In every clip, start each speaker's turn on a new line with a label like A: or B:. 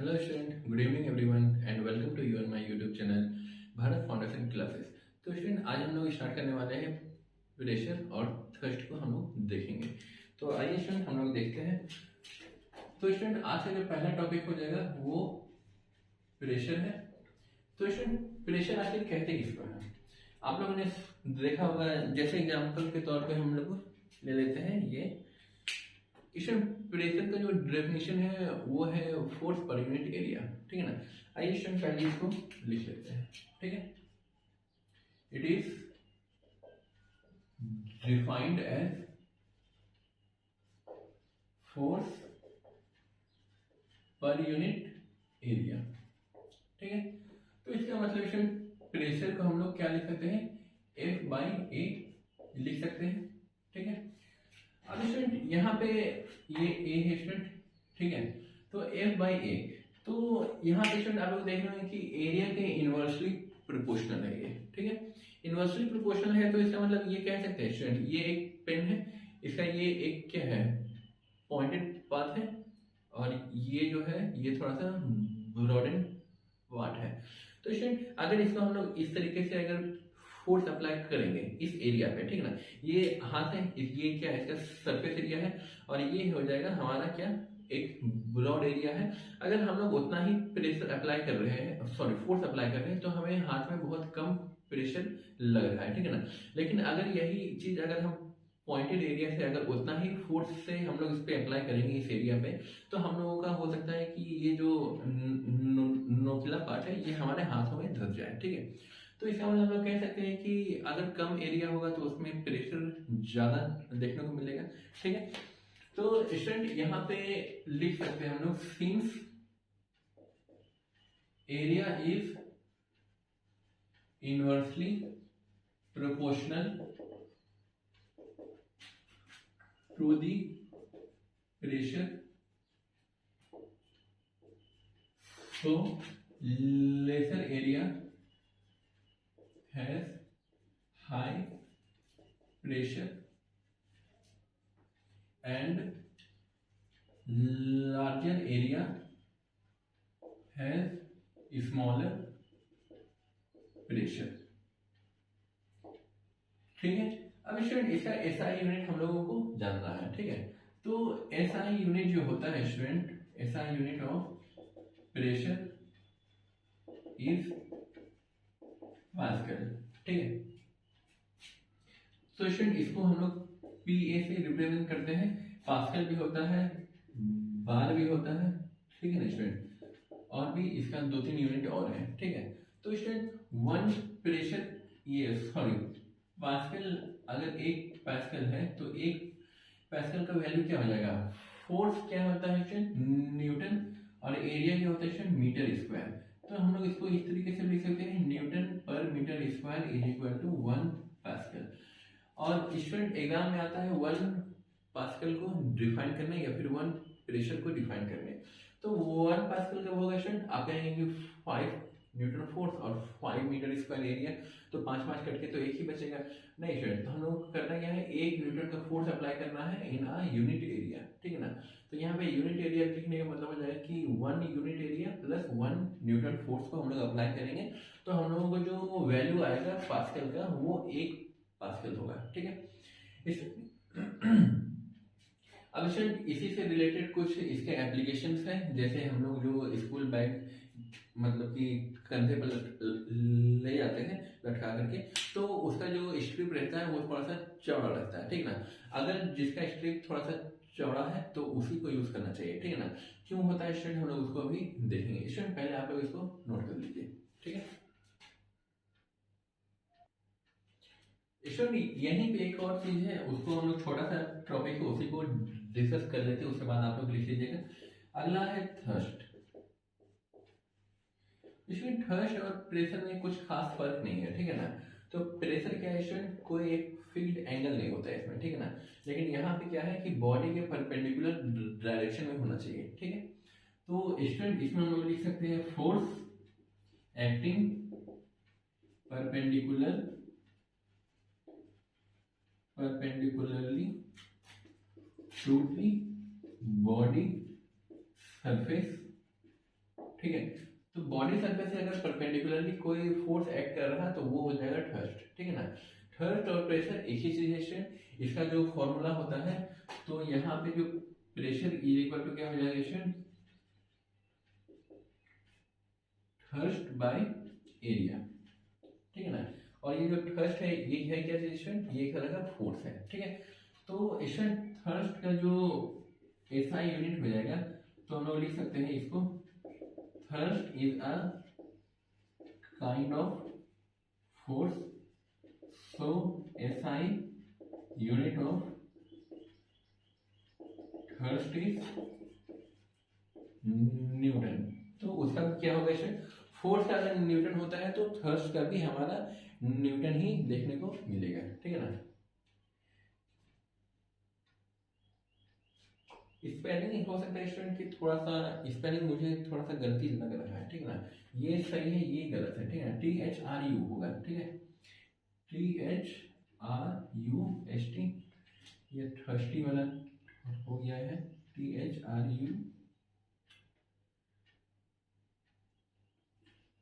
A: Hello student, good evening everyone and welcome to you on my YouTube channel Bharat foundation classes. तो student आज हम लोग start करने वाले हैं प्रेशर और थ्रस्ट को हम लोग देखेंगे। तो आइए स्टूडेंट हम लोग देखते हैं। तो स्टूडेंट आज का जो पहला टॉपिक हो जाएगा वो प्रेशर है। तो स्टूडेंट प्रेशर आखिर कहते किसको हैं? आप लोगों ने देखा होगा, जैसे एग्जाम्पल के तौर पे हम लोग ले लेते हैं ये प्रेशर का जो डेफिनेशन है वो है फोर्स पर यूनिट एरिया। ठीक है ना। आइए स्टूडेंट पहले इसको लिख लेते हैं। ठीक है, it is defined as force per unit area. ठीक है, तो इसका मतलब स्टूडेंट प्रेशर को हम लोग क्या लिख सकते हैं, F बाई ए लिख सकते हैं। ठीक है, अब स्टूडेंट यहाँ पे ये ए है स्टूडेंट। ठीक है, तो F बाई ए, तो यहाँ पे स्टूडेंट आप लोग देख रहे हैं कि एरिया के इनवर्सली प्रोपोर्शनल है ये। ठीक है, इनवर्सली प्रोपोर्शनल है तो इसका मतलब ये कह सकते हैं स्टूडेंट, ये एक पेन है, इसका ये एक क्या है, पॉइंटेड पाथ है, और ये जो है ये थोड़ा सा ब्रॉडेन पार्ट है। तो स्टूडेंट अगर इसको हम लोग इस तरीके से अगर फोर्स अप्लाई करेंगे इस एरिया पे, ठीक है ना, ये हाथ है, ये क्या है, इसका सरफेस एरिया है, और ये हो जाएगा हमारा क्या, एक ब्रॉड एरिया है। अगर हम लोग उतना ही प्रेशर अप्लाई कर रहे हैं, सॉरी फोर्स अप्लाई कर रहे हैं, तो हमें हाथ में बहुत कम प्रेशर लग रहा है। ठीक है ना, लेकिन अगर यही चीज अगर हम पॉइंटेड एरिया से अगर उतना ही फोर्स से हम लोग इस पे अप्लाई करेंगे इस एरिया पे, तो हम लोगों का हो सकता है कि ये जो नोकीला पार्ट है ये हमारे हाथों में धस जाए। ठीक है, तो इसका मतलब हम लोग कह सकते हैं कि अगर कम एरिया होगा तो उसमें प्रेशर ज्यादा देखने को मिलेगा। ठीक है, तो स्टूडेंट यहाँ पे लिख सकते हैं हम लोग, since area is inversely proportional to the pressure, so lesser area has high pressure and larger area has smaller pressure। ठीक है, अब स्टूडेंट इसका एसआई यूनिट हम लोगों को जानना है। ठीक है, तो एसआई यूनिट जो होता है student, SI unit of pressure is pascal. ठीक है, तो स्टूडेंट इसको हम लोग पीए से रिप्रेजेंट करते हैं। पास्कल भी होता है, बार भी होता है। ठीक है ना स्टूडेंट, और भी इसका 2-3 यूनिट और है। ठीक है, तो स्टूडेंट वन प्रेशर, ये सॉरी पास्कल, अगर 1 पास्कल है तो 1 पास्कल का वैल्यू क्या हो जाएगा, फोर्स क्या होता है स्टूडेंट, न्यूटन, और एरिया क्या होता है स्टूडेंट, मीटर स्क्वायर। तो हम लोग इसको इस तरीके से लिख सकते हैं, newton per metre square is equal to 1 pascal. और स्टूडेंट एग्जाम में आता है 1 पास्कल को डिफाइन करना या फिर 1 प्रेशर को डिफाइन करने। तो 1 पास्कल का होगा स्टूडेंट, आप कहेंगे 5 न्यूटन फोर्स और 5 मीटर स्क्वायर एरिया, तो 5-5 कट के तो एक ही बचेगा। नहीं स्टूडेंट, तो हम लोग को करना क्या है, 1 न्यूटन का फोर्स अप्लाई करना है इन अ यूनिट एरिया। ठीक है ना, तो यहाँ पे यूनिट एरिया लिखने का मतलब हो जाएगा कि 1 unit area plus 1 Newton force को हम लोग अप्लाई करेंगे, तो हम लोगों को जो वैल्यू आएगा पास्कल का वो 1 पास्कल होगा। ठीक है, इस अब स्टूडेंट इसी से रिलेटेड कुछ इसके एप्लीकेशंस हैं, जैसे हम लोग जो स्कूल बैग मतलब कि कंधे पर ले जाते हैं लटका करके, तो उसका जो स्ट्रिप रहता है वो थोड़ा सा चौड़ा रहता है। ठीक है ना, अगर जिसका स्ट्रिप थोड़ा सा चौड़ा है तो उसी को यूज करना चाहिए। ठीक है ना, क्यों होता है स्टूडेंट, हम लोग उसको भी देखेंगे। स्टूडेंट पहले आप लोग इसको नोट कर लीजिए। ठीक है स्टूडेंट, यहीं पे एक और चीज है, उसको हम लोग छोटा सा टॉपिक है उसी को डिस्कस कर लेते हैं, उसके बाद आप लोग लिख लीजिएगा। अगला है थर्स्ट। इसमें थर्स्ट और प्रेशर में कुछ खास फर्क नहीं है। ठीक है ना, तो प्रेशर क्या है स्टूडेंट, कोई एक फील्ड एंगल नहीं होता है इसमें। ठीक है ना, लेकिन यहाँ पे क्या है कि बॉडी के परपेंडिकुलर डायरेक्शन में होना चाहिए। ठीक है, तो स्टूडेंट इसमें हम लोग लिख सकते हैं force acting perpendicularly to the body surface ठीक है। तो बॉडी सरफेस से अगर परपेंडिकुलरली कोई फोर्स एक्ट कर रहा है तो वो हो जाएगा थ्रस्ट, ठीक है ना। थ्रस्ट और प्रेशर एक ही चीज है। इसका जो फॉर्मूला होता है, तो यहाँ पे जो प्रेशर इज इक्वल टू क्या हो जाएगा, थ्रस्ट बाय एरिया, ठीक है ना। और ये जो थ्रस्ट है ये है क्या चीज, ये एक तरह का फोर्स है, ठीक है। तो इसमें थ्रस्ट का जो एसआई यूनिट हो जाएगा, तो हम लोग लिख सकते हैं इसको, thrust is a kind of force, so SI unit of thrust is Newton. तो उसका क्या होगा, इसे फोर्स का अगर न्यूटन होता है तो थ्रस्ट का भी हमारा न्यूटन ही देखने को मिलेगा, ठीक है ना। स्पेलिंग हो सकता है स्टूडेंट की थोड़ा सा स्पेलिंग मुझे थोड़ा सा गलती लग रहा है, ठीक है ना। ये सही है, ये गलत है, ठीक है। THRU होगा, ठीक है, THRUST, ये थर्स्टी वाला हो गया है, THRUST,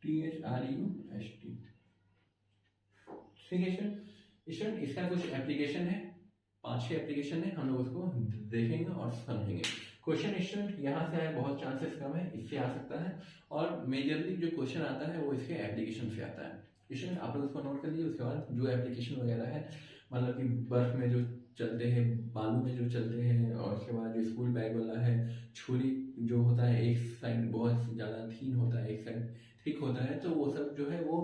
A: ठीक है स्टूडेंट। इसका कुछ एप्लीकेशन है, 5-6 एप्लीकेशन है, हम लोग उसको देखेंगे और समझेंगे। क्वेश्चन स्टूडेंट यहाँ से आए बहुत चांसेस कम है, इससे आ सकता है, और मेजरली जो क्वेश्चन आता है वो इसके एप्लीकेशन से आता है। स्टूडेंट आप लोग उसको नोट कर लीजिए। उसके बाद जो एप्लीकेशन वगैरह है, मतलब कि बर्फ में जो चलते हैं, बालू में जो चलते हैं, और उसके बाद जो स्कूल बैग वाला है, छुरी जो होता है एक साइड बहुत ज़्यादा थीन होता है, एक साइड थिक होता है, तो वो सब जो है वो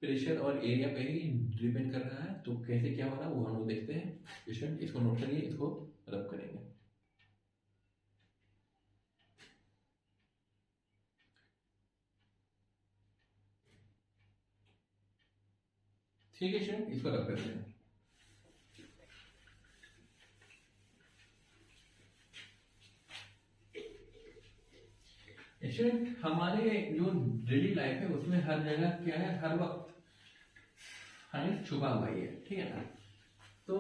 A: प्रेशर और एरिया पे ही डिपेंड कर रहा है। तो कैसे क्या हो रहा है वो हम लोग देखते हैं। स्टूडेंट इसको नोट करिए, इसको रब करेंगे। ठीक है स्टूडेंट, इसको रब करते हैं। स्टूडेंट हमारे जो डेली लाइफ है उसमें हर जगह क्या है, हर वक्त साइंस छुपा हुआ ही है, ठीक है ना। तो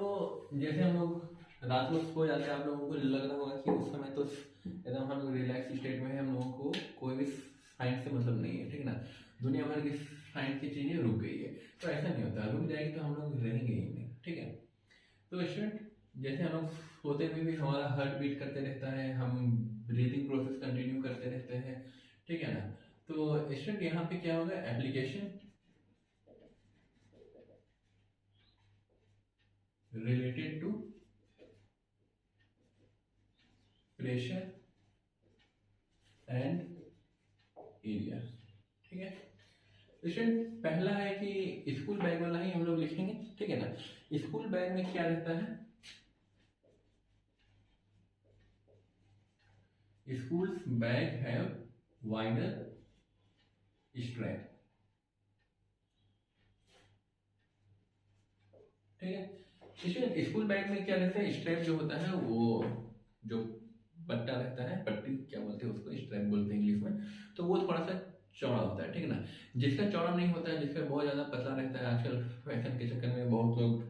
A: जैसे हम लोग रात को सो जाते हैं, आप लोगों को लग रहा होगा कि उस समय तो एकदम हम लोग रिलैक्स स्टेट में है, हम लोगों को कोई भी साइंस से मतलब नहीं है, ठीक है ना। दुनिया भर की साइंस की चीजें रुक गई है, तो ऐसा नहीं होता, रुक जाएगी तो हम लोग रहेंगे ही नहीं, ठीक है। तो स्टूडेंट जैसे हम लोग सोते हुए भी हमारा हार्ट बीट करते रहता है, हम ब्रीदिंग प्रोसेस कंटिन्यू करते रहते हैं, ठीक है ना। तो स्टूडेंट यहाँ पे क्या होगा, application related to pressure and area, ठीक है। स्टूडेंट पहला है कि स्कूल बैग वाला ही हम लोग लिखेंगे, ठीक है ना। स्कूल बैग में क्या रहता है, school bag have wider strap, ठीक है। स्टूडेंट स्कूल बैग में क्या रहता है, स्ट्रैप जो होता है वो जो पट्टा रहता है, पट्टी क्या बोलते हैं उसको, स्ट्रैप बोलते हैं इंग्लिश में, तो वो थोड़ा सा चौड़ा होता है, ठीक है ना। जिसका चौड़ा नहीं होता है, जिसका बहुत ज़्यादा पतला रहता है, आजकल फैशन के चक्कर में बहुत लोग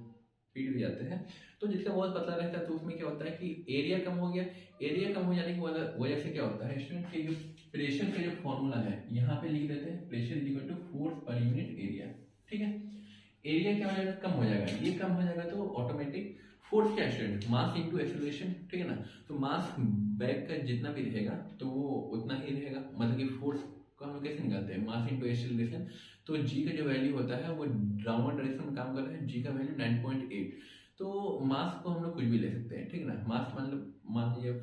A: पीट भी जाते हैं, तो जिसका बहुत पतला रहता है तो उसमें क्या होता है कि एरिया कम हो गया। एरिया कम हो जाने की वजह से क्या होता है स्टूडेंट के जो प्रेशर का जो फॉर्मूला है यहाँ पे लिख देते हैं, pressure is equal to force per unit area, ठीक है। एरिया क्या हो जाएगा, कम हो जाएगा, ये कम हो जाएगा तो ऑटोमेटिक फोर्स क्या स्टूडेंट, मास इनटू एक्सेलरेशन, ठीक है ना। तो मास बैग का जितना भी रहेगा तो वो उतना ही रहेगा, मतलब कि फोर्स को हम लोग कैसे निकालते हैं, मास इनटू एक्सेलरेशन। तो जी का जो वैल्यू होता है वो डाउनवर्ड डायरेक्शन में काम कर रहा है, जी का वैल्यू 9.8। तो मास को हम लोग कुछ भी ले सकते हैं, ठीक है ना। मास मतलब मान लीजिए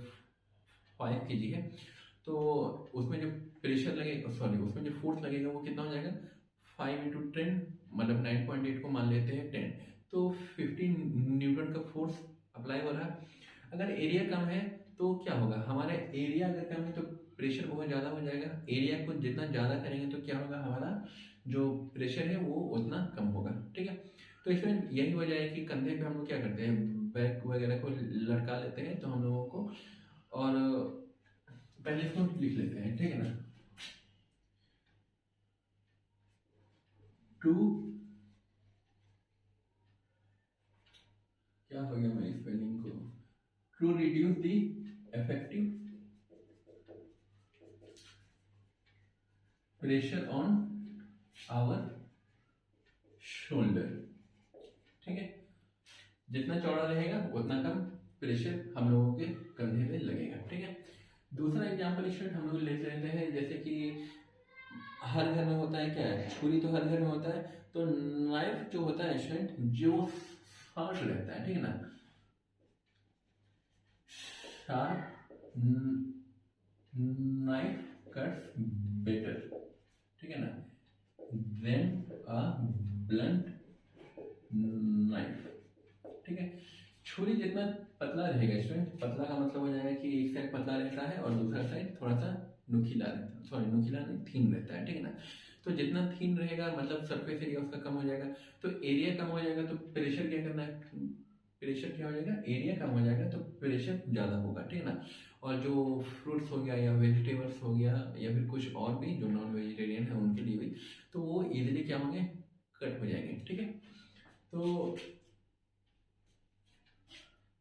A: 5 kg है, तो उसमें जो प्रेशर लगेगा, सॉरी उसमें जो फोर्स लगेगा वो कितना हो जाएगा, 5 इंटू 10, मतलब 9.8 को मान लेते हैं 10, तो 15 न्यूटन का फोर्स अप्लाई हो रहा है। अगर एरिया कम है तो क्या होगा, हमारा एरिया अगर कम है तो प्रेशर बहुत ज़्यादा हो जाएगा। एरिया को जितना ज़्यादा करेंगे तो क्या होगा, हमारा जो प्रेशर है वो उतना कम होगा, ठीक है। तो इसमें यही वजह है कि कंधे पे हम लोग क्या करते हैं, बैग वगैरह को लटका लेते हैं, तो हम लोगों को, और पहले इसको लिख लेते हैं, ठीक है ना। टू, क्या हो गया मैं स्पेलिंग को, to reduce the effective pressure on our shoulder, ठीक है। जितना चौड़ा रहेगा उतना कम प्रेशर हम लोगों के कंधे में लगेगा, ठीक है। दूसरा एग्जाम्पल स्टूडेंट हम लोग लेते रहते हैं, जैसे कि हर घर में होता है क्या है, छुरी तो हर घर में होता है, तो नाइफ जो होता है स्टूडेंट जो शार्प रहता है, ठीक है ना, शार्प नाइफ कट्स बेटर, ठीक है ना, देन अ ब्लंट नाइफ, ठीक है। छुरी जितना पतला रहेगा स्टूडेंट, पतला का मतलब हो जाएगा कि एक साइड पतला रहता है और दूसरा साइड थोड़ा सा नुकीला रहता है, सॉरी नुकीला नहीं, थीन रहता है, ठीक है ना। तो जितना थीन रहेगा मतलब सरफेस एरिया उसका कम हो जाएगा, तो एरिया कम हो जाएगा तो प्रेशर क्या करना है, प्रेशर क्या हो जाएगा, एरिया कम हो जाएगा तो प्रेशर ज़्यादा होगा, ठीक है ना। और जो फ्रूट्स हो गया या वेजिटेबल्स हो गया या फिर कुछ और भी जो नॉन वेजिटेरियन है उनके लिए भी, तो वो इजीली क्या होंगे, कट हो जाएंगे, ठीक है। तो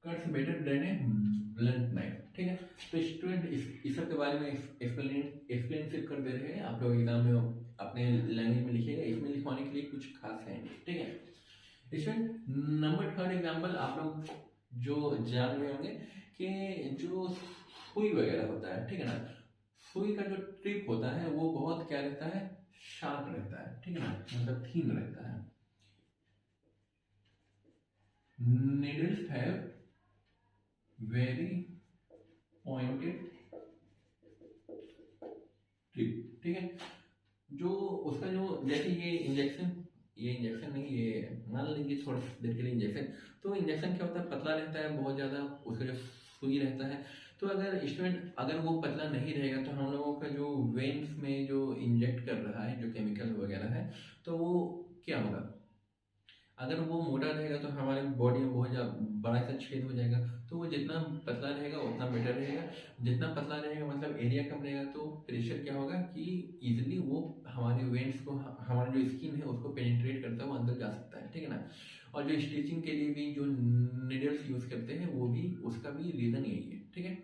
A: कट्स बेटर देन ए ब्लंट नाइफ, ठीक है। तो स्टूडेंट इस सब के बारे में एक्सप्लेन सिर्फ कर दे रहे हैं, आप लोग एग्जाम में अपने लैंग्वेज में लिखिएगा, इसमें लिखवाने के लिए कुछ खास है नहीं, ठीक है। स्टूडेंट नंबर थर्ड एग्जाम्पल आप लोग जो जान रहे होंगे कि जो सुई वगैरह होता है, ठीक है ना, सुई का जो टिप होता है वो बहुत क्या रहता है, शार्प रहता है, ठीक है ना, मतलब थीन रहता है। Needles have very pointed tip, ठीक है। जो उसका जो जैसे ये इंजेक्शन नहीं, ये मान लीजिए थोड़ा देर के लिए इंजेक्शन, तो इंजेक्शन क्या होता है, पतला रहता है बहुत ज़्यादा, उसका जो सुई रहता है, तो अगर स्टूडेंट अगर वो पतला नहीं रहेगा तो हम लोगों का जो वेन्स में जो इंजेक्ट कर रहा है जो केमिकल वगैरह है, तो वो क्या होगा, अगर वो मोटा रहेगा तो हमारे बॉडी में बहुत बड़ा सा छेद हो जाएगा, तो वो जितना पतला रहेगा उतना बेटर रहेगा, जितना पतला रहेगा मतलब एरिया कम रहेगा, तो प्रेशर क्या होगा कि इजीली वो हमारे वेंट्स को, हमारा जो स्किन है उसको पेनिट्रेट करता है, वो अंदर जा सकता है, ठीक है ना। और जो स्टिचिंग के लिए भी जो नीडल्स यूज करते हैं वो भी, उसका भी रीजन यही है, ठीक है।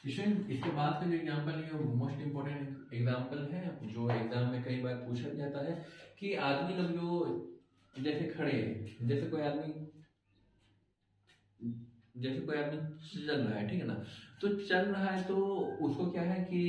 A: इसके बाद का जो एग्जाम्पल है वो मोस्ट इम्पोर्टेंट एग्जाम्पल है, जो एग्जाम में कई बार पूछा जाता है कि आदमी लोग जो जैसे खड़े हैं, जैसे कोई आदमी चल रहा है, ठीक है ना, तो चल रहा है तो उसको क्या है कि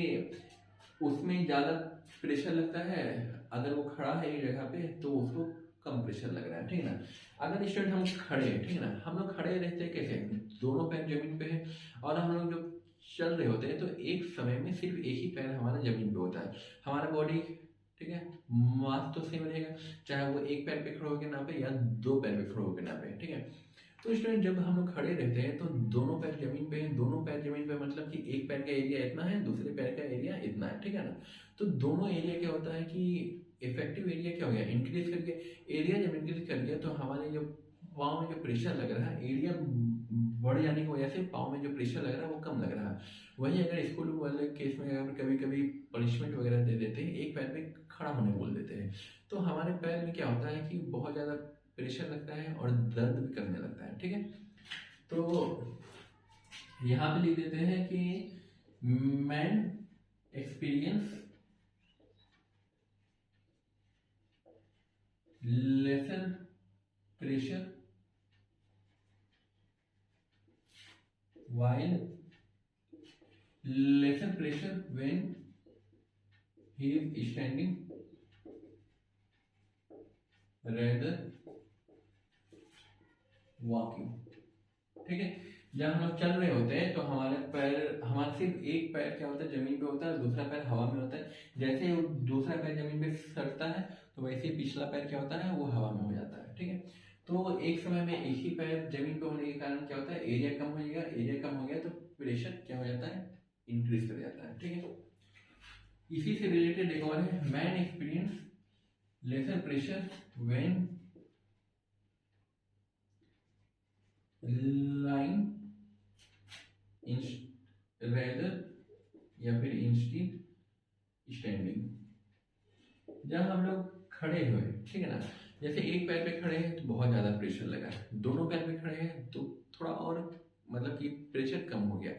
A: उसमें ज़्यादा प्रेशर लगता है, अगर वो खड़ा है एक जगह पे तो उसको कम प्रेशर लग रहा है, ठीक है ना। अगर स्टूडेंट हम खड़े हैं, ठीक है ना, हम लोग खड़े रहते हैं कैसे, दोनों पैर जमीन पे है, और हम लोग जब चल रहे होते हैं तो एक समय में सिर्फ एक ही पैर हमारा जमीन पे होता है, हमारा बॉडी, ठीक है, मास तो सेम रहेगा, चाहे वो एक पैर पे खड़े होकर नापे या दो पैर पे खड़े होकर नापे, ठीक है। तो स्टूडेंट जब हम लोग खड़े रहते हैं तो दोनों पैर जमीन पे हैं, दोनों पैर जमीन पे मतलब कि एक पैर का एरिया इतना है, दूसरे पैर का एरिया इतना है, ठीक है ना। तो दोनों एरिया क्या होता है कि इफेक्टिव एरिया क्या हो गया, इंक्रीज करके, एरिया जब इंक्रीज कर गया तो हमारे जो पाँव में जो प्रेशर लग रहा है, एरिया बढ़ जाने की वजह से पाँव में जो प्रेशर लग रहा है वो कम लग रहा है। वहीं अगर स्कूल वाले केस में अगर कभी कभी पनिशमेंट वगैरह दे देते हैं, एक पैर पे खड़ा होने बोल देते हैं, तो हमारे पैर में क्या होता है कि बहुत ज़्यादा प्रेशर लगता है और दर्द भी करने लगता है, ठीक है। तो यहाँ पे लिख देते हैं कि man experience lesson pressure while lesser pressure when he is standing rather walking, ठीक है। जब हम लोग चल रहे होते हैं तो हमारे पैर, हमारा सिर्फ एक पैर क्या होता है जमीन पे होता है, दूसरा पैर हवा में होता है, जैसे वो दूसरा पैर जमीन पे सरता है तो वैसे ही पिछला पैर क्या होता है, वो हवा में हो जाता है, ठीक है। तो एक समय में एक ही पैर जमीन पे होने के कारण क्या होता है, एरिया कम हो जाएगा, एरिया कम हो गया तो प्रेशर क्या हो जाता है, इंक्रीज कर जाता है, ठीक है। इसी से रिलेटेड एक और है, man experience lesser pressure when line rather या फिर इंस्टीड स्टैंडिंग। जब हम लोग खड़े हुए, ठीक है ना, जैसे एक पैर पे खड़े हैं तो बहुत ज़्यादा प्रेशर लगा है, दोनों पैर पे खड़े हैं तो थोड़ा और मतलब कि प्रेशर कम हो गया।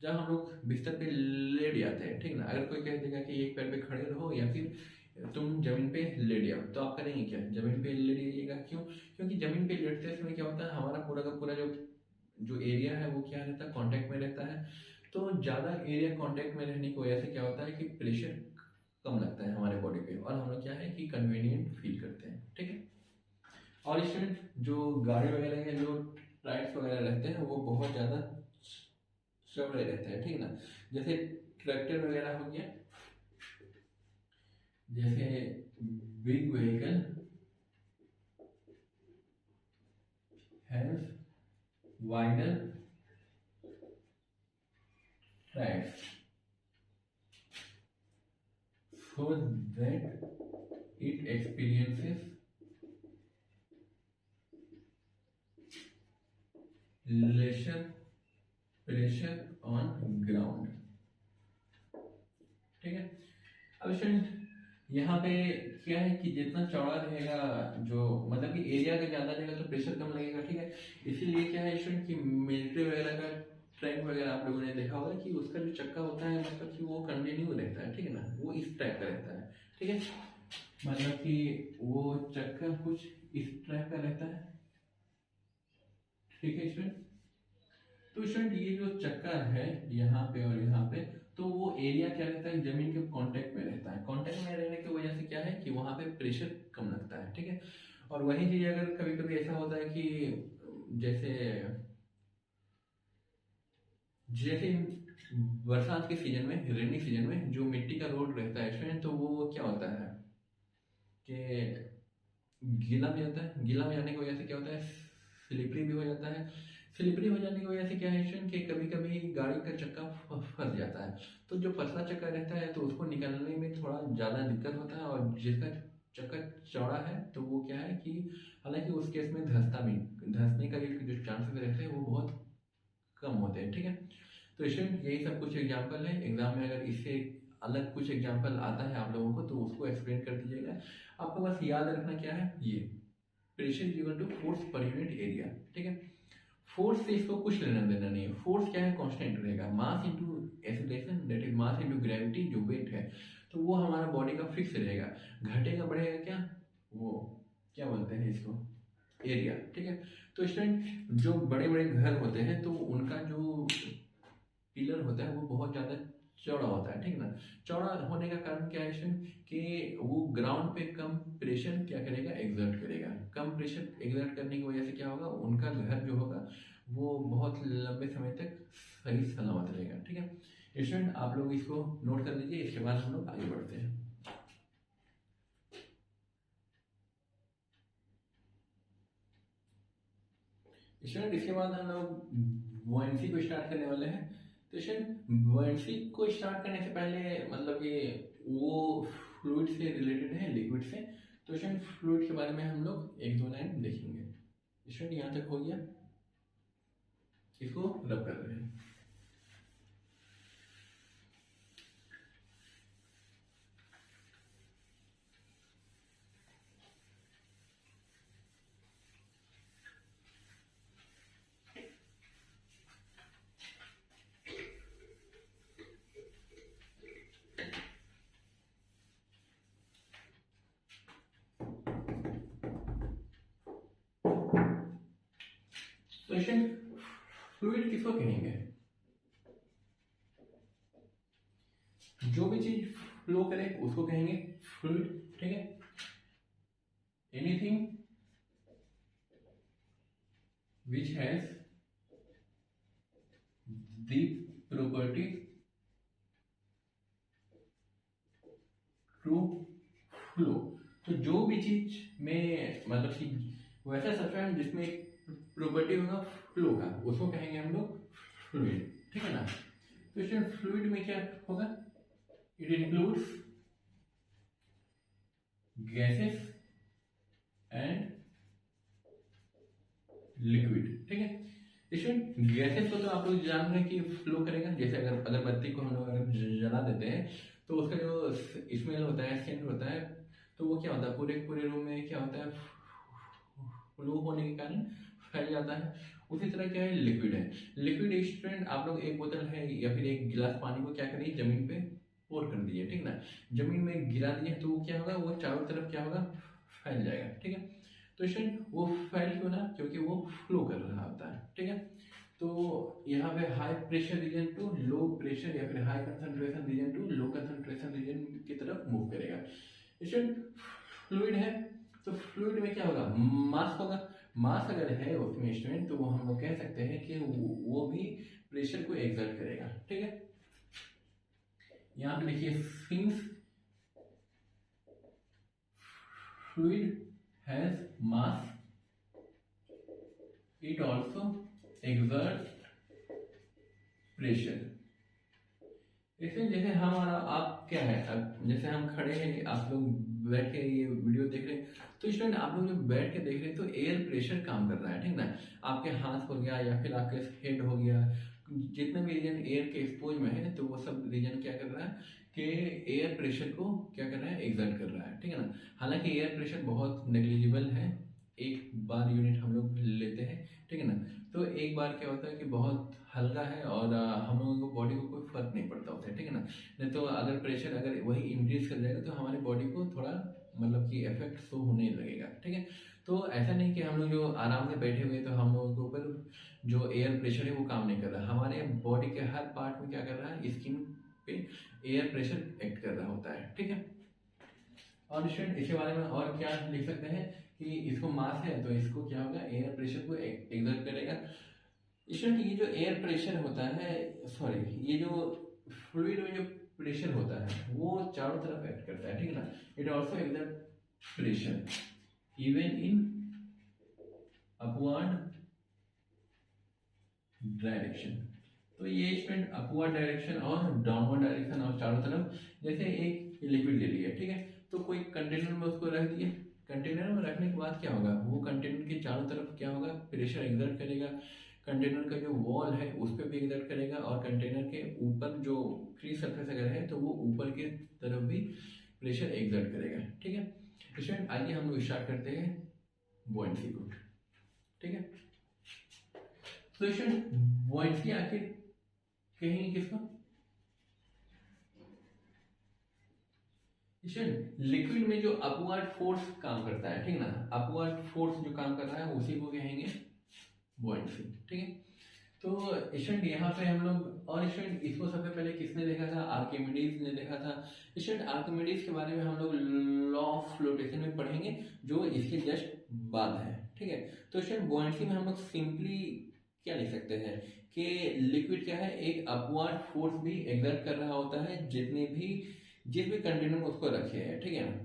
A: जब हम लोग बिस्तर पे लेट जाते हैं, ठीक ना, अगर कोई कह देगा कि एक पैर पे खड़े रहो या फिर तुम जमीन पे लेट जाओ, तो आप करेंगे क्या? जमीन पे लेट जाइएगा। क्यों? क्योंकि जमीन पे लेटते समय क्या होता है, हमारा पूरा का पूरा जो जो एरिया है वो क्या रहता है, कांटेक्ट में रहता है। तो ज़्यादा एरिया कांटेक्ट में रहने की वजह से क्या होता है कि प्रेशर कम लगता है हमारे बॉडी पे, और हम लोग क्या है कि कन्वीनियंट फील करते हैं, ठीक है। और स्टूडेंट, जो गाड़ी वगैरह के जो टायर्स वगैरह रहते हैं वो बहुत ज़्यादा चौड़े रहते हैं, ठीक ना। जैसे ट्रैक्टर वगैरह हो गया, जैसे big vehicle has wider tracks so that it experiences lesser pressure on ground, ठीक है। अब स्टूडेंट यहाँ पे क्या है कि जितना चौड़ा रहेगा, जो मतलब कि एरिया का ज़्यादा रहेगा तो प्रेशर कम लगेगा, ठीक है। इसीलिए क्या है स्टूडेंट कि मिलिट्री वगैरह का ट्रैक वगैरह आप लोगों ने देखा होगा कि उसका जो चक्का होता है मतलब कि वो कंटिन्यू रहता है, ठीक है ना, वो इस टाइप का रहता है, ठीक है। मतलब कि वो चक्का कुछ इस टाइप का रहता है, ठीक है स्टूडेंट। तो स्टूडेंट ये जो चक्कर है यहाँ पे और यहाँ पे, तो वो एरिया क्या रहता है, जमीन के कांटेक्ट में रहता है। कांटेक्ट में रहने की वजह से क्या है कि वहाँ पे प्रेशर कम लगता है, ठीक है। और वही चीज अगर कभी कभी ऐसा होता है कि जैसे जैसे बरसात के सीजन में, रेनी सीजन में जो मिट्टी का रोड रहता है स्टूडेंट, तो वो क्या होता है कि गीला भी होता है। गीला हो जाने की वजह से क्या होता है, स्लिपरी भी हो जाता है। स्लिपरी हो जाने की वजह से क्या है स्टूडेंट कि कभी कभी गाड़ी का चक्का फंस जाता है। तो जो पतला चक्का रहता है तो उसको निकालने में थोड़ा ज़्यादा दिक्कत होता है, और जिसका चक्का चौड़ा है तो वो क्या है कि हालांकि उस केस में धंसने का जो चांसेस रहते हैं वो बहुत कम होते हैं, ठीक है। तो स्टूडेंट यही सब कुछ एग्जाम्पल है। एग्जाम में अगर इससे अलग कुछ एग्जाम्पल आता है आप लोगों को तो उसको एक्सप्लेन कर दीजिएगा। आपको बस याद रखना क्या है, ये pressure is equal to force per unit area, ठीक है। फोर्स से इसको कुछ लेना देना नहीं है। फोर्स क्या है, कांस्टेंट रहेगा। Mass into acceleration that is mass into gravity, जो वेट है तो वो हमारा बॉडी का फिक्स रहेगा। घटेगा बढ़ेगा क्या, वो क्या बोलते हैं इसको, एरिया, ठीक है। तो स्टूडेंट जो बड़े बड़े घर होते हैं तो उनका जो पिलर होता है वो बहुत ज़्यादा चौड़ा होता है, ठीक ना। चौड़ा होने का कारण क्या है स्टूडेंट कि वो ग्राउंड पे कम प्रेशर क्या करेगा, एग्जर्ट करेगा। कम प्रेशर एग्जर्ट करने की वजह से क्या होगा, उनका घर जो होगा वो बहुत लंबे समय तक सही सलामत रहेगा, ठीक है। स्टूडेंट आप लोग इसको नोट कर लीजिए, इसके बाद हम लोग आगे बढ़ते हैं। स्टूडेंट इसके बाद हम लोग बुओयेंसी को स्टार्ट करने वाले हैं। तो स्टूडेंट बुओयेंसी को स्टार्ट करने से पहले मतलब कि वो फ्लूइड से रिलेटेड है, लिक्विड से। तो स्टूडेंट फ्लूइड के बारे में हम लोग एक दो लाइन देखेंगे। स्टूडेंट यहाँ तक हो गया, इसको रब कर रहे हैं। तो स्टूडेंट फ्लूइड किसको कहेंगे, जो भी चीज फ्लो करे उसको कहेंगे फ्लूइड, ठीक है। Anything which has the property to flow। तो जो भी चीज में मतलब कि वैसा सब्सटेंस जिसमें प्रॉपर्टी होगा फ्लो का, उसको कहेंगे हम लोग फ्लूइड, ठीक है ना। तो इसमें फ्लूइड में क्या होगा, it includes gases and liquid, ठीक है। इसमें गैसेस को तो आप लोग जान रहे हैं कि फ्लो करेगा। जैसे अगर अगरबत्ती को हम लोग अगर जला देते हैं तो उसका जो स्मेल होता है, सेंट होता है, तो वो क्या होता है, पूरे पूरे रूम में क्या होता है, फ्लो होने के कारण फैल जाता है। उसी तरह क्या है, लिक्विड है। लिक्विड स्टूडेंट आप लोग एक बोतल है या फिर एक गिलास पानी को क्या करिए, जमीन पे पोर कर दीजिए, ठीक ना, जमीन में गिरा दिए तो वो क्या होगा, वो चारों तरफ क्या होगा, फैल जाएगा, ठीक है। तो स्टूडेंट वो फैल क्यों ना, क्योंकि वो फ्लो कर रहा होता है, ठीक है। तो यहाँ पे high pressure region to low pressure या फिर high concentration region to low concentration region की तरफ मूव करेगा। स्टूडेंट फ्लूइड है तो फ्लूइड में क्या होगा, मास होगा। मास अगर है उसमें स्टूडेंट तो वो हम लोग कह सकते हैं कि वो भी प्रेशर को एक्सर्ट करेगा, ठीक है। यहाँ पे देखिए, since fluid has mass it also exert pressure. इसमें जैसे हमारा आप क्या है, अब जैसे हम खड़े हैं, आप लोग बैठ के ये वीडियो देख रहे हैं, तो स्टूडेंट आप लोग जो बैठ के देख रहे हैं तो एयर प्रेशर काम कर रहा है, ठीक ना। आपके हाथ हो गया या फिर आपके हेड हो गया, जितने भी रीजन एयर के एक्सपोज में है तो वो सब रीजन क्या कर रहा है कि एयर प्रेशर को क्या कर रहा है, एक्सर्ट कर रहा है, ठीक है ना। हालांकि एयर प्रेशर बहुत नेग्लिजिबल है, एक बार यूनिट हम लोग लेते हैं, ठीक है ना। तो एक बार क्या होता है कि बहुत हल्का है और हम लोगों को बॉडी को कोई फर्क नहीं पड़ता होता है, ठीक है ना। नहीं तो अगर प्रेशर अगर वही इंक्रीज कर जाएगा तो हमारी बॉडी को थोड़ा मतलब कि इफेक्ट शो होने लगेगा, ठीक है। तो ऐसा नहीं कि हम लोग जो आराम से बैठे हुए तो हम लोगों के ऊपर जो एयर प्रेशर है वो काम नहीं कर रहा, हमारे बॉडी के हर पार्ट में क्या कर रहा है, स्किन पे एयर प्रेशर एक्ट कर रहा होता है, ठीक है। और स्टूडेंट इसके बारे में और क्या लिख सकते हैं कि इसको मास है तो इसको क्या होगा, एयर प्रेशर को एक्सर्ट करेगा। स्टूडेंट ये जो एयर प्रेशर होता है, सॉरी ये जो फ्लूइड में जो प्रेशर होता है वो चारों तरफ एक्ट करता है, ठीक है ना। It also exert pressure even in upward direction. तो ये स्टूडेंट अपवर्ड डायरेक्शन और डाउनवर्ड डायरेक्शन और चारों तरफ, जैसे एक लिक्विड ले लिया, ठीक है, तो कोई कंटेनर में उसको रख दिए, कंटेनर में रखने के बाद क्या होगा, वो कंटेनर के चारों तरफ क्या होगा, प्रेशर एक्सर्ट करेगा। कंटेनर का जो वॉल है उस पर भी एक्सर्ट करेगा और कंटेनर के ऊपर जो फ्री सरफेस अगर है तो वो ऊपर की तरफ भी प्रेशर एक्सर्ट करेगा, ठीक है। स्टूडेंट आइए हम लोग स्टार्ट करते हैं बुओयेंसी को, ठीक है। तो स्टूडेंट बुओयेंसी आखिर कहेंगे किसको, लिक्विड में जो अपवर्ड फोर्स काम करता है, ठीक ना, अपवर्ड फोर्स जो काम कर रहा है उसी को कहेंगे बुओयेंसी, ठीक है। तो स्टूडेंट यहाँ पे हम लोग, और स्टूडेंट इसको सबसे पहले किसने देखा था, आर्किमिडीज ने देखा था। स्टूडेंट आर्किमिडीज के बारे में हम लोग लॉ ऑफ फ्लोटेशन में पढ़ेंगे जो इसके जस्ट बाद है, ठीक है। तो स्टूडेंट बुओयेंसी में हम लोग सिंपली क्या लिख सकते हैं कि लिक्विड क्या है, एक अपवर्ड फोर्स भी एक्सर्ट कर रहा होता है जिस भी कंटेनर में उसको रखे हैं, ठीक है ना।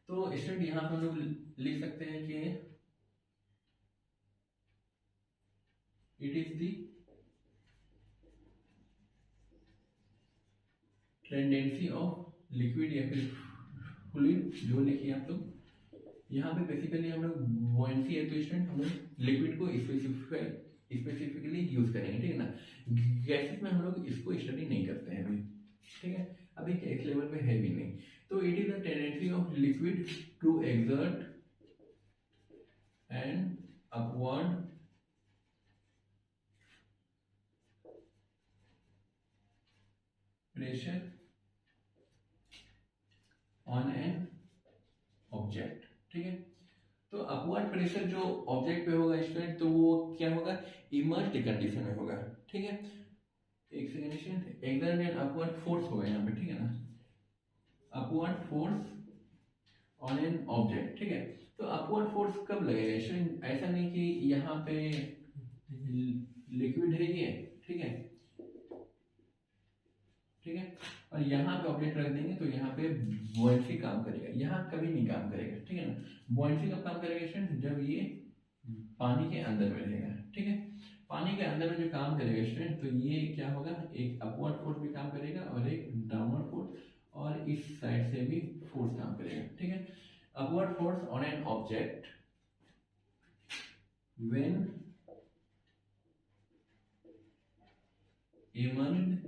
A: तो स्टूडेंट यहाँ पे हम लोग लिख सकते हैं कि it is the tendency of liquid या फिर फ्लूइड, जो लिखिए आप लोग यहाँ पे बेसिकली हम लोग बुओयेंसी है तो स्टूडेंट हम लोग लिक्विड को स्पेसिफिकली यूज करेंगे, ठीक है ना। गैसेस में हम लोग इसको स्टडी नहीं करते हैं अभी, ठीक है, अभी इस लेवल पे है भी नहीं। तो it is the tendency of liquid to exert and upward pressure on an object, ठीक है। तो अपवर्ड प्रेशर जो ऑब्जेक्ट पे होगा स्टूडेंट तो वो क्या होगा, इमर्ज्ड कंडीशन में होगा, ठीक है। एक second student, exert and upward force होगा यहाँ पे, ठीक है ना, upward force on an object, ठीक है। तो अपवर्ड फोर्स कब लगेगा स्टूडेंट, ऐसा नहीं कि यहाँ पे लिक्विड है ये, ठीक है, ठीक है, और यहाँ पे ऑब्जेक्ट रख देंगे तो यहाँ पे बुओयेंसी काम करेगा, यहाँ कभी नहीं काम करेगा, ठीक है ना। बुओयेंसी कब काम करेगा स्टूडेंट, जब ये पानी के अंदर में रहेगा, ठीक है। पानी के अंदर में जो काम करेगा स्टूडेंट तो ये क्या होगा, एक अपवर्ड फोर्स भी काम करेगा और एक डाउनवर्ड फोर्स, और इस साइड से भी फोर्स काम करेगा, ठीक है। Upward force on an object when emerged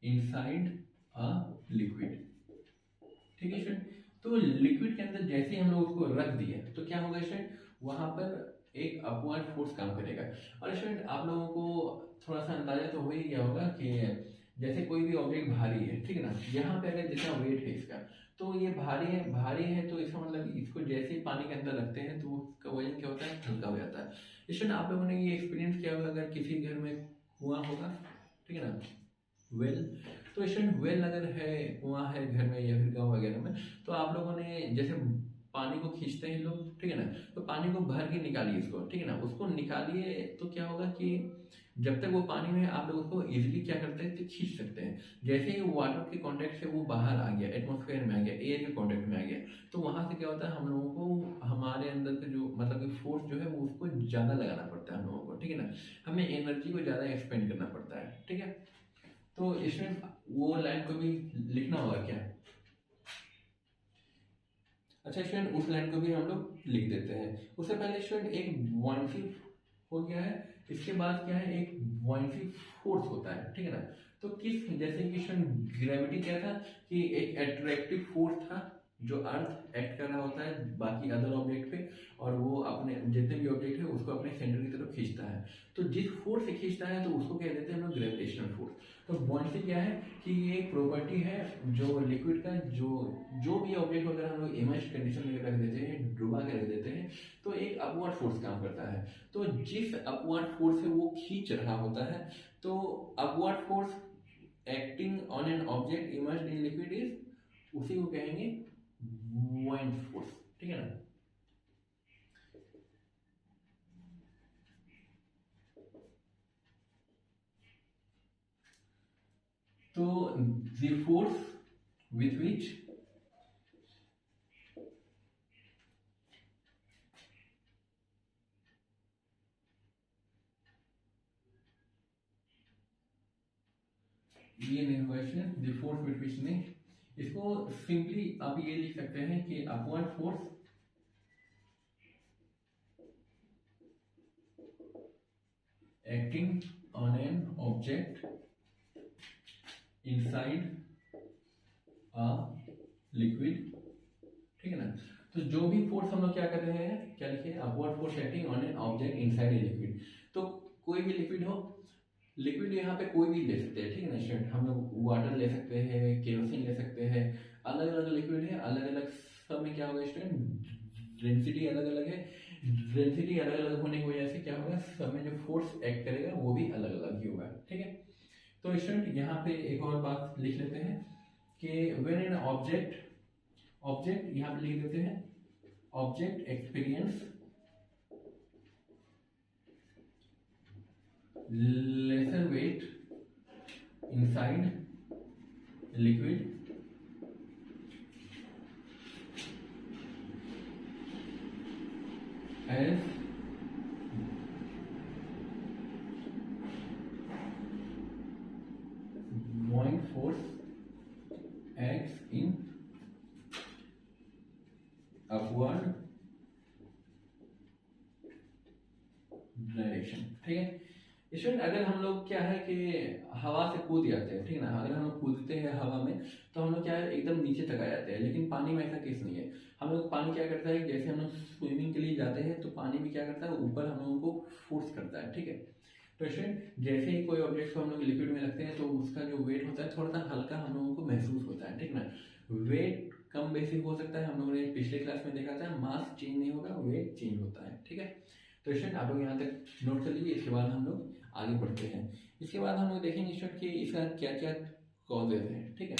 A: inside a liquid, ठीक है स्टूडेंट। तो लिक्विड के अंदर जैसे ही हम लोग उसको रख दिए तो क्या होगा स्टूडेंट, वहां पर एक अपवर्ड फोर्स काम करेगा। और स्टूडेंट आप लोगों को थोड़ा सा अंदाजा तो हो ही गया होगा कि जैसे कोई भी ऑब्जेक्ट भारी है, ठीक है ना, यहाँ पे अगर जितना वेट है इसका, तो ये भारी है तो इसका मतलब इसको जैसे ही पानी के अंदर रखते हैं तो उसका वजन क्या होता है, हल्का हो जाता है। स्टूडेंट आप लोगों ने ये एक्सपीरियंस किया होगा अगर किसी घर में कुआं होगा, ठीक है ना, वेल। तो स्टूडेंट वेल अगर है, कुआं है घर में या फिर गाँव वगैरह में, तो आप लोगों ने जैसे पानी को खींचते हैं लोग, ठीक है ना, तो पानी को भर के निकालिए इसको, ठीक है ना, उसको निकालिए तो क्या होगा कि जब तक वो पानी में आप लोग उसको इजीली क्या करते हैं, तो खींच सकते हैं। जैसे ही वाटर के कांटेक्ट से वो बाहर आ गया, एटमॉस्फेयर में आ गया, एयर के कांटेक्ट में आ गया, तो वहां से क्या होता है, हम लोगों को हमारे अंदर का जो मतलब कि फोर्स जो है वो उसको ज़्यादा लगाना पड़ता है हम लोगों को, ठीक है ना, हमें एनर्जी को ज़्यादा एक्सपेंड करना पड़ता है, ठीक है। तो इसमें वो लाइन को भी लिखना होगा क्या? अच्छा स्टूडेंट, उस लाइन को भी हम लोग लिख देते हैं। उससे पहले स्टूडेंट एक बुआंसी हो गया है, इसके बाद क्या है, एक बुआंसी फोर्स होता है, ठीक है ना। तो किस, जैसे कि स्टूडेंट ग्रेविटी क्या था कि एक अट्रैक्टिव फोर्स था जो अर्थ एक्ट कर रहा होता है बाकी अदर ऑब्जेक्ट पे, और वो अपने जितने भी ऑब्जेक्ट है उसको अपने सेंटर की तरफ खींचता है। तो जिस फोर्स से खींचता है तो उसको कह देते हैं हम लोग ग्रेविटेशनल फोर्स। तो बुआंसी क्या है कि ये एक प्रॉपर्टी है जो लिक्विड का जो जो भी ऑब्जेक्ट वगैरह हम लोग इमर्स्ड कंडीशन में रख देते हैं, डुबा के रख देते हैं, तो एक अपवर्ड फोर्स काम करता है। तो जिस अपवर्ड फोर्स से वो खींच रहा होता है, तो upward force acting on an object immersed in liquid is, उसी को कहेंगे बुआयंट फोर्स, ठीक है ना। तो the force with which ये नहीं होगा इसमें, the force with which नहीं, इसको सिंपली आप ये लिख सकते हैं कि upward force acting on an object inside a liquid, ठीक है ना। तो जो भी फोर्स हम लोग क्या कर रहे हैं, क्या लिखे, upward force acting on an object inside a liquid. तो कोई भी लिक्विड हो, लिक्विड यहाँ पे कोई भी ले सकते हैं, ठीक है ना स्टूडेंट, हम लोग वाटर ले सकते हैं, केरोसिन ले सकते हैं, अलग अलग लिक्विड है, अलग अलग सब में क्या होगा स्टूडेंट, डेंसिटी अलग अलग है। डेंसिटी अलग अलग होने की वजह से क्या होगा, सब में जो फोर्स एक्ट करेगा वो भी अलग अलग ही होगा, ठीक है। तो स्टूडेंट यहाँ पे एक और बात लिख लेते हैं कि व्हेन एन ऑब्जेक्ट यहाँ पे लिख देते हैं, object experience lesser weight inside liquid as buoyant force acts in upward direction, ठीक है। स्टूडेंट अगर हम लोग क्या है कि हवा से कूद जाते हैं, ठीक है ना, अगर हम लोग कूदते हैं हवा में तो हम लोग क्या है एकदम नीचे तक आ जाते हैं, लेकिन पानी में ऐसा केस नहीं है। हम लोग पानी क्या करता है, जैसे हम लोग स्विमिंग के लिए जाते हैं तो पानी भी क्या करता है, ऊपर हम लोगों को फोर्स करता है, ठीक है। तो स्टूडेंट जैसे ही कोई ऑब्जेक्ट को हम लोग लिक्विड में रखते हैं तो उसका जो वेट होता है थोड़ा सा हल्का हम लोगों को महसूस होता है, ठीक है ना। वेट कम बेसिक हो सकता है, हम लोगों ने पिछले क्लास में देखा था, मास चेंज नहीं होगा, वेट चेंज होता है, ठीक है। तो स्टूडेंट आप लोग यहाँ तक नोट कर लीजिए, इसके बाद हम लोग आगे बढ़ते हैं। इसके बाद हम लोग देखेंगे स्टूडेंट कि इसका क्या क्या कॉजेज हैं, ठीक है।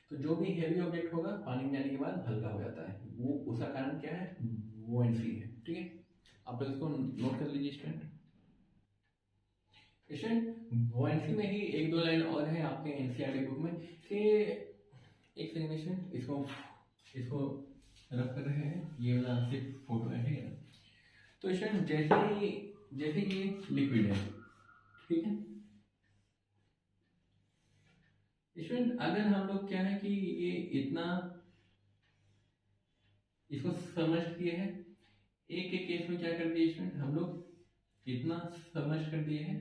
A: तो जो भी हैवी ऑब्जेक्ट होगा पानी में जाने के बाद हल्का हो जाता है, वो उसका कारण क्या है, बुओयंसी है, ठीक है। आप लोग इसको नोट कर लीजिए स्टूडेंट। स्टूडेंट बुओयंसी में ही एक दो लाइन और है आपके एनसीईआरटी बुक में कि एक सेकंड स्टूडेंट, इसको रख कर रहे हैं, ये वाला सिर्फ फोटो है, ठीक है। तो स्टूडेंट जैसे ये लिक्विड है, ठीक है स्टूडेंट, अगर हम लोग क्या है कि ये इतना इसको समझ किए हैं, एक एक केस में क्या कर दिए स्टूडेंट, हम लोग इतना समझ कर दिए हैं,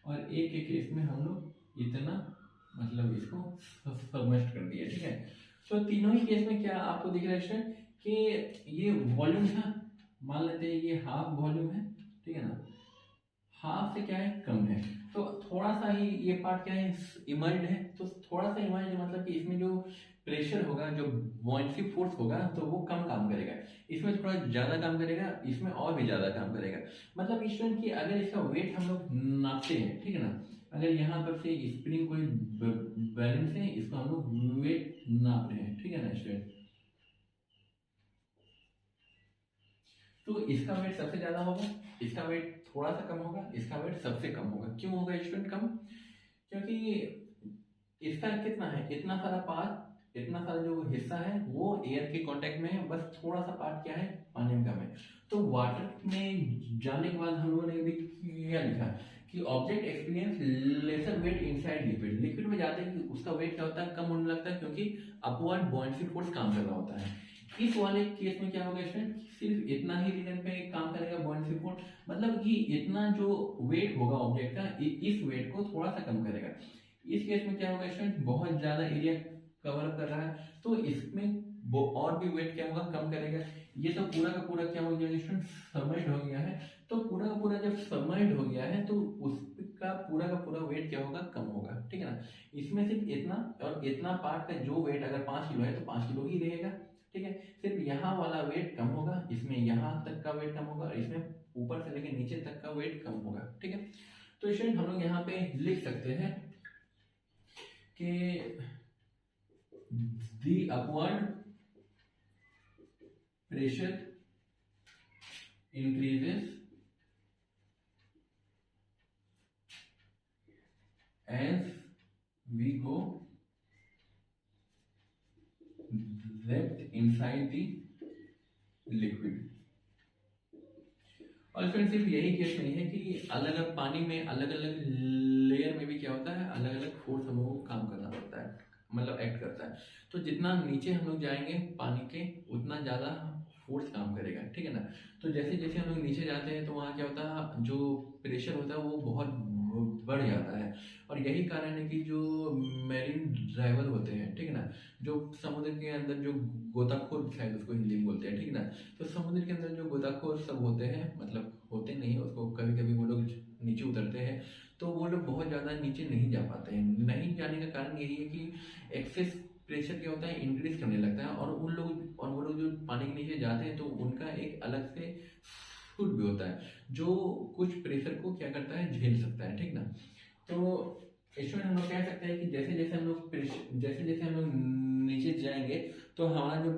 A: और एक एक केस में हम लोग इतना मतलब इसको समझ कर दिए, ठीक है। तो तीनों ही केस में क्या आपको दिख रहा है स्टूडेंट कि ये वॉल्यूम था, मान लेते हैं ये हाफ वॉल्यूम है, ठीक है ना, हाफ से क्या है, कम है। तो थोड़ा सा ही ये पार्ट क्या है, इमर्ज्ड है। तो थोड़ा सा इमर्ज्ड मतलब कि इसमें जो प्रेशर होगा, जो बॉयंसी फोर्स होगा, तो वो कम काम करेगा। इसमें थोड़ा ज्यादा काम करेगा, इसमें और भी ज्यादा काम करेगा। मतलब स्टूडेंट कि अगर इसका वेट हम लोग नापते हैं, ठीक है ना, अगर यहाँ पर से स्प्रिंग कोई बैलेंस है, इसको हम लोग वेट नाप रहे हैं, ठीक है ना स्टूडेंट। तो इसका वेट सबसे ज्यादा होगा, इसका वेट थोड़ा सा कम होगा, इसका वेट सबसे कम होगा। क्यों होगा स्टूडेंट कम? क्योंकि इसका कितना है, इतना सारा पार्ट, इतना सारा जो हिस्सा है वो एयर के कांटेक्ट में है, बस थोड़ा सा पार्ट क्या है, पानी में कम है। तो वाटर में जाने के बाद हम लोगों ने भी क्या लिखा कि object experience lesser weight inside liquid. Liquid में जाते ही उसका वेट क्या होता है, कम होने लगता है, क्योंकि अपवर्ड बॉयंसी फोर्स काम कर रहा होता है। इस वाले केस में क्या होगा स्टूडेंट, सिर्फ इतना ही रीजन पे काम करेगा बॉयंसी फोर्स, मतलब कि इतना जो वेट होगा ऑब्जेक्ट का, इस वेट को थोड़ा सा कम करेगा। इस केस में क्या होगा स्टूडेंट, बहुत ज्यादा एरिया कवर कर रहा है, तो इसमें वो और भी वेट क्या होगा, कम करेगा। ये तो पूरा का पूरा क्या हो गया स्टूडेंट, सबमर्ज्ड हो गया है। तो पूरा का पूरा जब सबमर्ज्ड हो गया है, तो उसका पूरा का पूरा वेट क्या होगा, कम होगा, ठीक है ना। इसमें सिर्फ इतना और इतना पार्ट का जो वेट अगर 5 किलो है, तो 5 किलो ही रहेगा, ठीक है। सिर्फ यहाँ वाला वेट कम होगा, इसमें यहाँ तक का वेट कम होगा, और इसमें ऊपर से लेकर नीचे तक का वेट कम होगा, ठीक है। तो स्टूडेंट हम लोग यहाँ पे लिख सकते हैं कि the upward pressure increases as we go depth inside the liquid। और फ्रेंड सिर्फ यही केस नहीं है कि अलग अलग पानी में अलग अलग लेयर में भी क्या होता है, अलग अलग फोर्स हम लोगों को काम करना पड़ता है, मतलब एक्ट करता है। तो जितना नीचे हम लोग जाएंगे पानी के, उतना ज़्यादा फोर्स काम करेगा, ठीक है ना। तो जैसे जैसे हम लोग नीचे जाते हैं, तो वहाँ क्या होता है, जो प्रेशर होता है वो बहुत बढ़ जाता है। और यही कारण है कि जो मैरीन ड्राइवर होते हैं, ठीक है ना, जो समुद्र के अंदर जो गोताखोर शायद उसको हिंदी में बोलते हैं, ठीक है ना। तो समुद्र के अंदर जो गोताखोर सब होते हैं, मतलब होते नहीं, उसको कभी कभी वो लोग नीचे उतरते हैं, तो वो लोग बहुत ज़्यादा नीचे नहीं जा पाते हैं। नहीं जाने का कारण यही है कि एक्सेस प्रेशर क्या होता है, इंक्रीज करने लगता है, और वो लोग जो पानी के नीचे जाते हैं, तो उनका एक अलग से सूट भी होता है, जो कुछ प्रेशर को क्या करता है, झेल सकता है, ठीक ना। तो इसमें हम लोग कह सकते हैं कि जैसे जैसे हम लोग नीचे जाएंगे, तो हमारा जो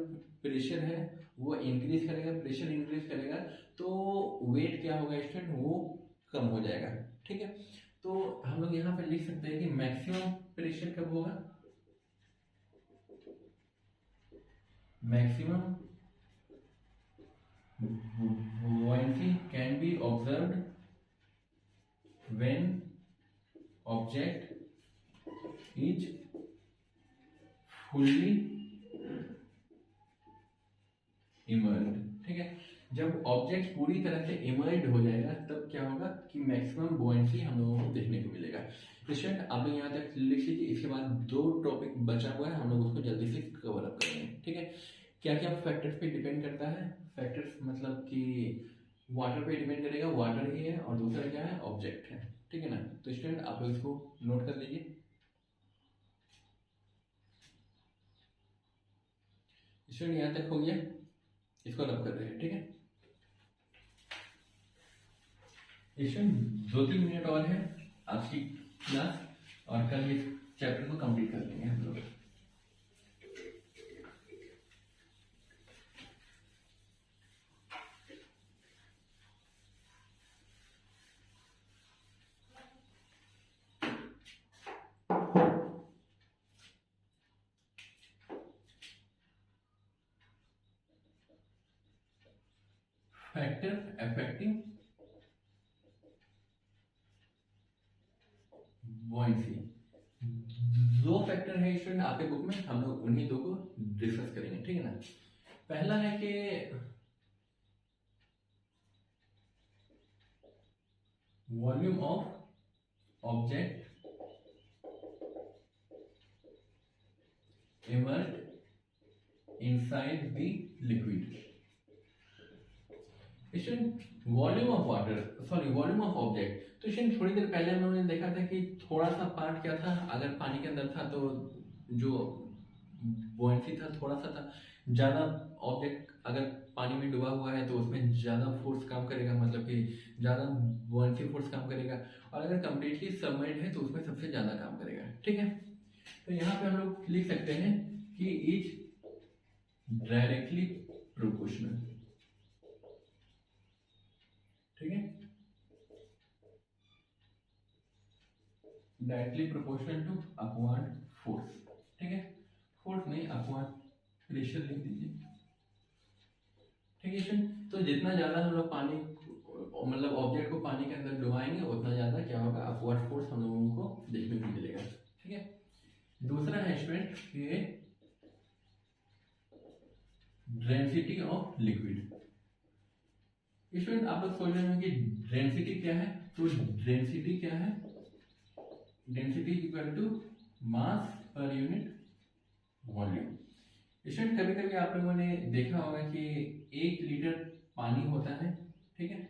A: प्रेशर है वो इंक्रीज करेगा, प्रेशर इंक्रीज करेगा, तो वेट क्या होगा स्टूडेंट, वो कम हो जाएगा, ठीक है। तो हम लोग यहाँ पे लिख सकते हैं कि मैक्सिमम प्रेशर कब होगा, maximum buoyancy can be observed when object is fully immersed, ठीक है। जब ऑब्जेक्ट पूरी तरह से इमर्ज्ड हो जाएगा, तब क्या होगा कि मैक्सिमम बुओयंसी हम लोगों को देखने को मिलेगा। स्टूडेंट आप लोग यहाँ तक लिख लीजिए, इसके बाद 2 टॉपिक बचा हुआ है, हम लोग उसको जल्दी से कवर अप करेंगे, ठीक है। क्या क्या फैक्टर्स पे डिपेंड करता है, फैक्टर्स मतलब कि वाटर पे डिपेंड करेगा, वाटर ही है, और दूसरा क्या है, ऑब्जेक्ट है, ठीक है ना। तो स्टूडेंट आप लोग इसको नोट कर लीजिए। स्टूडेंट यहाँ तक हो गया, इसको रब कर रहे हैं, ठीक है। स्टूडेंट 2-3 मिनट और है आज की क्लास, और कल इस चैप्टर को कंप्लीट कर लेंगे हम लोग। फैक्टर अफेक्टिंग बुओयंसी, 2 फैक्टर है स्टूडेंट आपके बुक में, हम लोग उन्हीं 2 को डिस्कस करेंगे, ठीक है ना। पहला है कि volume of object emerged inside the liquid. Student volume of water, sorry volume of object. तो स्टूडेंट थोड़ी देर पहले हम लोगों ने देखा था कि थोड़ा सा पार्ट क्या था, अगर पानी के अंदर था तो जो बुओयेंसी था थोड़ा सा था, ज़्यादा ऑब्जेक्ट अगर पानी में डूबा हुआ है तो उसमें ज़्यादा फोर्स काम करेगा, मतलब कि ज़्यादा बुओयेंसी फोर्स काम करेगा, और अगर कम्प्लीटली सबमर्ज्ड है तो उसमें सबसे ज़्यादा काम करेगा। ठीक है, तो यहाँ पे हम लोग लिख सकते हैं कि इज डायरेक्टली प्रोपोर्शनल। ठीक है, directly proportional to upward force. ठीक है, फोर्स नहीं अपवर्ड प्रेशर लिख दीजिए। ठीक है स्टूडेंट, तो जितना ज़्यादा हम लोग पानी मतलब ऑब्जेक्ट को पानी के अंदर डुबाएंगे उतना ज़्यादा क्या होगा, अपवर्ड फोर्स हम लोगों को देखने को मिलेगा। ठीक है, दूसरा है स्टूडेंट ये डेंसिटी ऑफ लिक्विड। स्टूडेंट आप लोग सोच रहे होंगे कि डेंसिटी क्या है, तो डेंसिटी क्या है, density equal to mass per unit volume. Student कभी कभी आप लोगों ने देखा होगा कि 1 लीटर पानी होता है, ठीक है,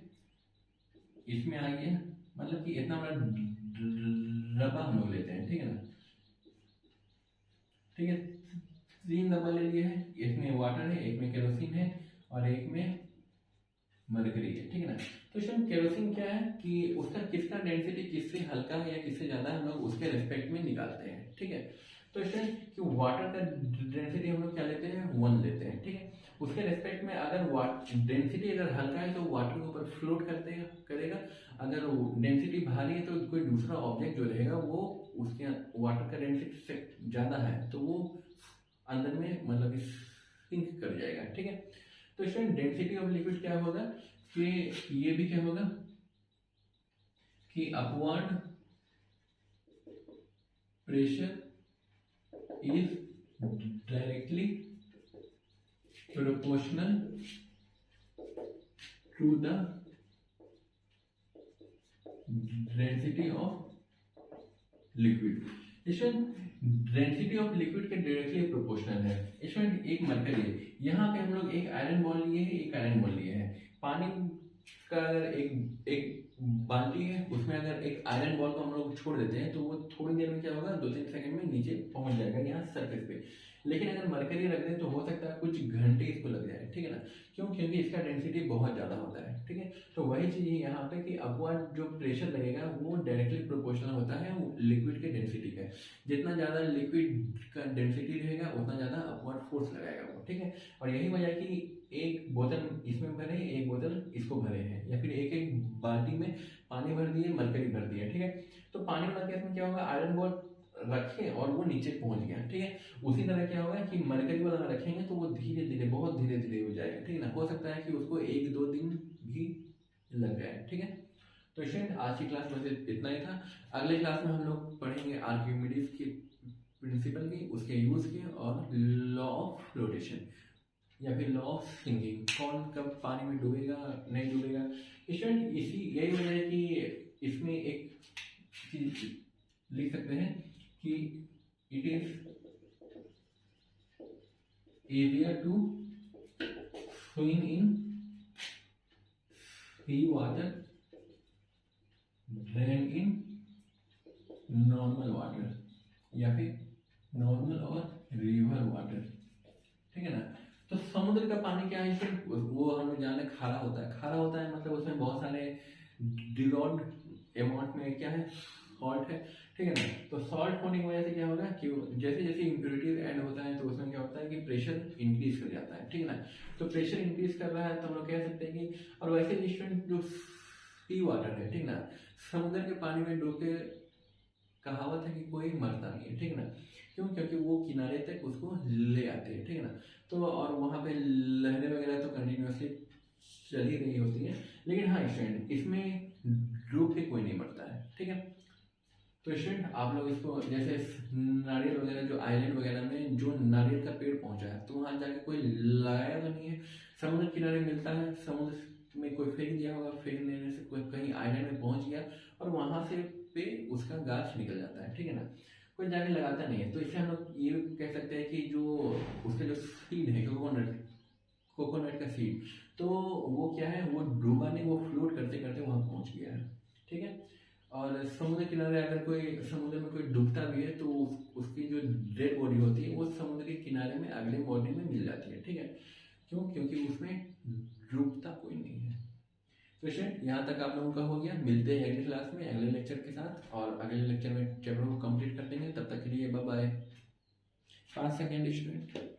A: इसमें आ गया मतलब कि इतना बड़ा डब्बा हम लोग लेते हैं, ठीक है ना, ठीक है, 3 डब्बा ले लिए हैं, इसमें वाटर है, एक में केरोसिन है और एक में मरकरी है। ठीक है ना, तो स्टूडेंट केरोसिन क्या है कि उसका किसका डेंसिटी किससे हल्का है या किससे ज्यादा हम लोग उसके रेस्पेक्ट में निकालते हैं। ठीक है, तो स्टूडेंट कि वाटर का डेंसिटी हम लोग क्या लेते हैं, 1 लेते हैं। ठीक है, उसके रेस्पेक्ट में अगर डेंसिटी अगर हल्का है तो वाटर के ऊपर फ्लोट करेगा, अगर डेंसिटी भारी है तो कोई दूसरा ऑब्जेक्ट जो रहेगा वो उसके वाटर का डेंसिटी से ज़्यादा है तो वो अंदर में मतलब सिंक कर जाएगा। ठीक है, तो स्टूडेंट डेंसिटी ऑफ लिक्विड क्या होगा कि ये भी क्या होगा कि upward pressure is directly proportional to the density of liquid। इसमें डेंसिटी ऑफ लिक्विड के डायरेक्टली प्रोपोर्शनल है। इसमें एक मरकरी है, यहाँ पे हम लोग एक आयरन बॉल लिए हैं, एक आयरन बॉल लिए हैं, पानी का अगर एक बाल्टी है उसमें अगर एक आयरन बॉल को हम लोग छोड़ देते हैं तो वो थोड़ी देर में क्या होगा, 2-3 सेकंड में नीचे पहुंच जाएगा यहाँ सरफेस पे। लेकिन अगर मरकरी रख दें तो हो सकता है कुछ घंटे इसको लग जाए। ठीक है ना, क्यों, क्योंकि इसका डेंसिटी बहुत ज़्यादा होता है। ठीक है, तो वही चीज़ है यहाँ पे कि अपवर्ड जो प्रेशर लगेगा वो डायरेक्टली प्रोपोर्शनल होता है लिक्विड के डेंसिटी का। जितना ज़्यादा लिक्विड का डेंसिटी रहेगा उतना ज़्यादा अपवर्ड फोर्स लगाएगा वो। ठीक है, और यही वजह कि एक बोतल इसमें भरे, एक बोतल इसको भरे हैं, या फिर एक एक बाल्टी में पानी भर दिए, मरकरी भर दिया। ठीक है, तो पानी वाला केस में क्या होगा, आयरन बॉल रखे और वो नीचे पहुंच गया। ठीक है, उसी तरह क्या होगा कि मरकरी वाला रखेंगे तो वो धीरे धीरे बहुत धीरे धीरे हो जाएगा। ठीक है ना, हो सकता है कि उसको 1-2 दिन भी लग जाए। ठीक है, तो स्टूडेंट आज की क्लास में इतना ही था। अगले क्लास में हम लोग पढ़ेंगे आर्किमिडीज की प्रिंसिपल की, उसके यूज के, और लॉ ऑफ फ्लोटेशन या फिर लॉ ऑफ सिंकिंग, कौन कब पानी में डूबेगा नहीं डूबेगा। स्टूडेंट इसी यही वजह है कि इसमें एक चीज लिख सकते हैं कि it is easier to swim in sea water than in normal water या फिर नॉर्मल और रिवर वाटर। ठीक है ना, तो समुद्र का पानी क्या है, वो हम लोग जाने खारा होता है। खारा होता है मतलब उसमें बहुत सारे डिजॉल्व्ड अमाउंट में क्या है, सॉल्ट है। ठीक है ना, तो सॉल्ट होने की वजह से क्या होगा कि जैसे जैसे इम्प्योरिटीज ऐड होता है तो उसमें क्या होता है कि प्रेशर इंक्रीज कर जाता है। ठीक है ना, तो प्रेशर इंक्रीज कर रहा है तो हम लोग कह सकते हैं कि, और वैसे स्टूडेंट जो सी वाटर है, ठीक ना, समुद्र के पानी में डूब के कहावत है कि कोई मरता नहीं है। ठीक है ना, क्यों, क्योंकि वो किनारे तक उसको ले आते हैं। ठीक है ना, तो और वहाँ पे लहरें वगैरह तो कंटिन्यूसली चल ही रही होती है, लेकिन हाँ स्टूडेंट इसमें डूब के कोई नहीं मरता है। ठीक है, तो स्टूडेंट आप लोग इसको जैसे नारियल वगैरह जो आइलैंड वगैरह में जो नारियल का पेड़ पहुंचा है तो वहाँ जाके कोई लगाया तो नहीं है, समुद्र किनारे मिलता है, समुद्र में कोई फेंक दिया होगा, फेंक देने से कोई कहीं आइलैंड में पहुंच गया और वहाँ से पे उसका गाछ निकल जाता है। ठीक है ना, कोई जाके लगाता नहीं है। तो इससे हम लोग ये कह सकते हैं कि जो उसका जो सीड है कोकोनट का सीड, तो वो क्या है, वो डूबा नहीं, वो फ्लोट करते करते वहाँ पहुँच गया है। ठीक है। और समुद्र किनारे अगर कोई समुद्र में कोई डूबता भी है तो उसकी जो डेड बॉडी होती है वो समुद्र के किनारे में अगले मॉर्निंग में मिल जाती है। ठीक है। क्यों? क्योंकि उसमें डूबता कोई नहीं है। तो स्टूडेंट यहाँ तक आप लोगों का हो गया। मिलते हैं अगले क्लास में अगले लेक्चर के साथ, और अगले लेक्चर में चैप्टर को कंप्लीट कर देंगे। तब तक के लिए बाय बाय। 5 second student.